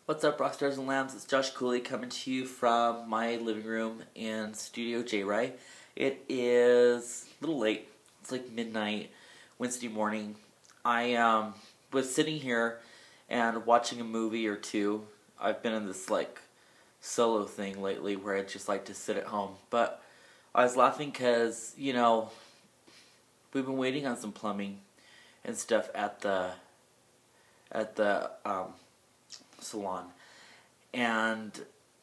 What's up, Rockstars and Lambs? It's Josh Cooley coming to you from my living room in Studio J-Rai. It is a little late. It's like midnight, Wednesday morning. I was sitting here and watching a movie or two. I've been in this solo thing lately where I just like to sit at home. But I was laughing because, we've been waiting on some plumbing and stuff at the salon. And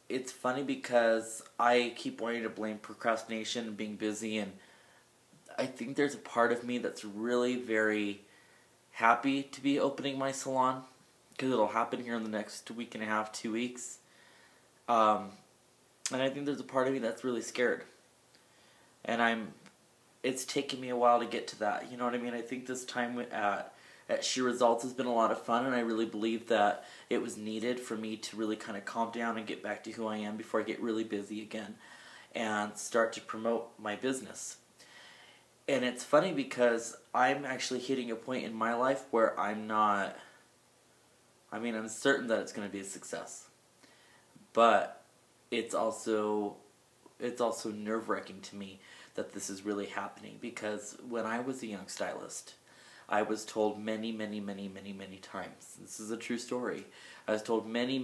it's funny because I keep wanting to blame procrastination and being busy, and I think there's a part of me that's really very happy to be opening my salon because it'll happen here in the next week and a half, 2 weeks. And I think there's a part of me that's really scared. And it's taken me a while to get to that. You know what I mean? I think this time at Sheer Results has been a lot of fun, and I really believe that it was needed for me to really kind of calm down and get back to who I am before I get really busy again and start to promote my business. And it's funny because I'm actually hitting a point in my life where I'm certain that it's going to be a success. But it's also nerve-wracking to me that this is really happening, because when I was a young stylist, I was told many times, this is a true story, I was told many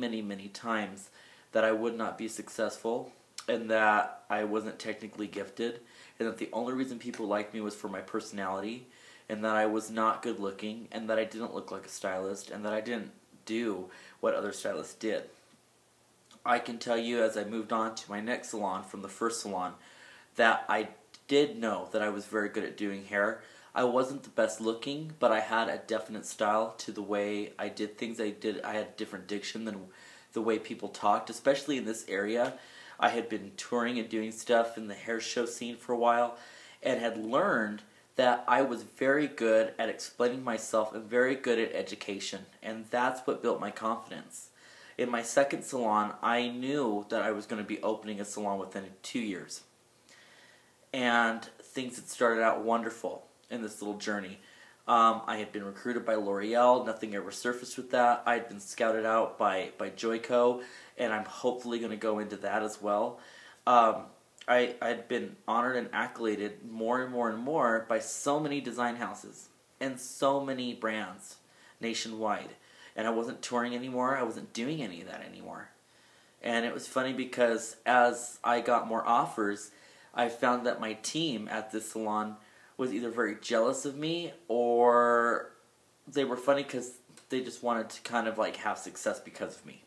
times that I would not be successful, and that I wasn't technically gifted, and that the only reason people liked me was for my personality, and that I was not good looking, and that I didn't look like a stylist, and that I didn't do what other stylists did. I can tell you, as I moved on to my next salon from the first salon, that I did know that I was very good at doing hair. I wasn't the best looking, but I had a definite style to the way I did things. I had different diction than the way people talked, especially in this area. I had been touring and doing stuff in the hair show scene for a while, and had learned that I was very good at explaining myself and very good at education, and that's what built my confidence. In my second salon, I knew that I was going to be opening a salon within 2 years, and things had started out wonderful in this little journey. I had been recruited by L'Oreal. Nothing ever surfaced with that. I had been scouted out by Joico, and I'm hopefully going to go into that as well. I'd been honored and accoladed more and more by so many design houses and so many brands nationwide. And I wasn't touring anymore. I wasn't doing any of that anymore. And it was funny because as I got more offers, I found that my team at this salon was either very jealous of me, or they were funny because they just wanted to kind of have success because of me.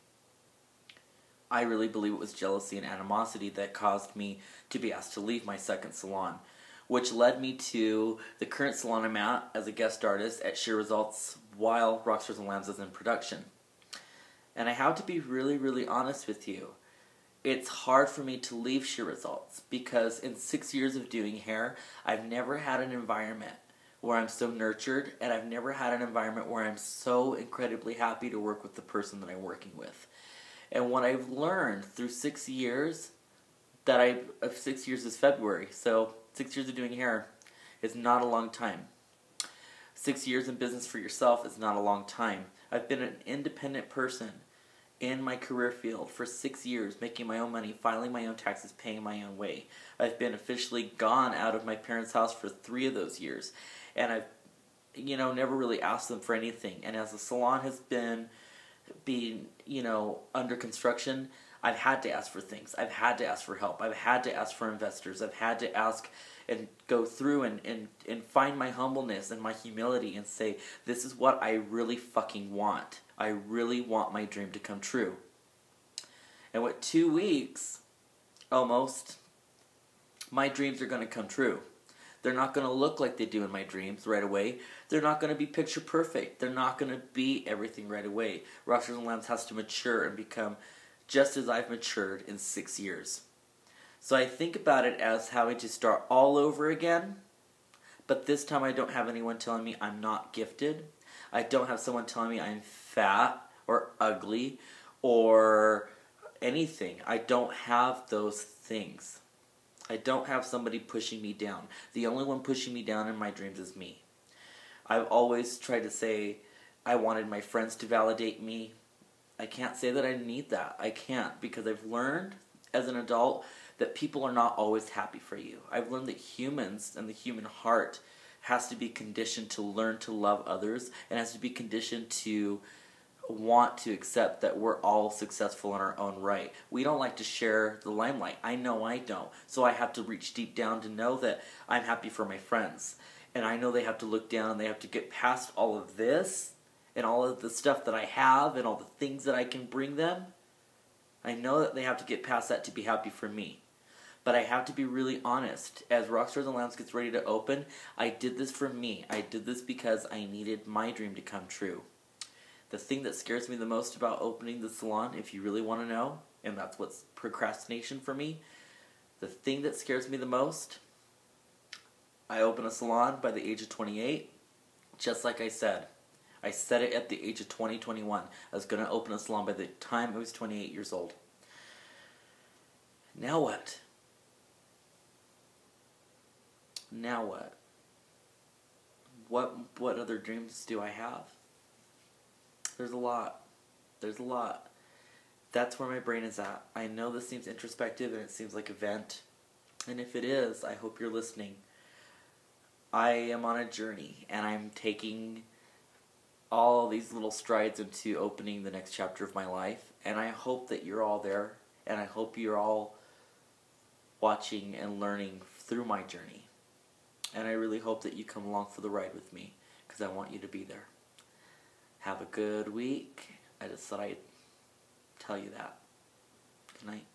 I really believe it was jealousy and animosity that caused me to be asked to leave my second salon, which led me to the current salon I'm at as a guest artist at Sheer Results while Rockstars and Lambs is in production. And I have to be really honest with you. It's hard for me to leave Sheer Results because in 6 years of doing hair, I've never had an environment where I'm so nurtured, and I've never had an environment where I'm so incredibly happy to work with the person that I'm working with. And what I've learned through 6 years, 6 years is February, so 6 years of doing hair is not a long time. 6 years in business for yourself is not a long time. I've been an independent person in my career field for 6 years, making my own money, filing my own taxes, paying my own way. I've been officially gone out of my parents' house for 3 of those years, and I've never really asked them for anything. And as the salon has been under construction, I've had to ask for things. I've had to ask for help. I've had to ask for investors. I've had to ask and go through and find my humbleness and my humility and say, this is what I really fucking want. I really want my dream to come true. And with 2 weeks, almost, my dreams are going to come true. They're not going to look like they do in my dreams right away. They're not going to be picture perfect. They're not going to be everything right away. Rockstars and Lambs has to mature and become just as I've matured in 6 years. So I think about it as having to start all over again, but this time I don't have anyone telling me I'm not gifted. I don't have someone telling me I'm fat or ugly or anything. I don't have those things. I don't have somebody pushing me down. The only one pushing me down in my dreams is me. I've always tried to say I wanted my friends to validate me. I can't say that I need that. I can't, because I've learned as an adult that people are not always happy for you. I've learned that humans and the human heart has to be conditioned to learn to love others, and has to be conditioned to want to accept that we're all successful in our own right. We don't like to share the limelight. I know I don't. So I have to reach deep down to know that I'm happy for my friends. And I know they have to look down and they have to get past all of this and all of the stuff that I have and all the things that I can bring them. I know that they have to get past that to be happy for me. But I have to be really honest. As Rockstars and Lambs gets ready to open, I did this for me. I did this because I needed my dream to come true. The thing that scares me the most about opening the salon, if you really want to know, and that's what's procrastination for me, the thing that scares me the most, I open a salon by the age of 28, just like I said. I said it at the age of 21. I was going to open a salon by the time I was 28 years old. Now what? Now what? What other dreams do I have? There's a lot. There's a lot. That's where my brain is at. I know this seems introspective and it seems like a vent. And if it is, I hope you're listening. I am on a journey and I'm taking all these little strides into opening the next chapter of my life. And I hope that you're all there. And I hope you're all watching and learning through my journey. And I really hope that you come along for the ride with me, because I want you to be there. Have a good week. I just thought I'd tell you that. Good night.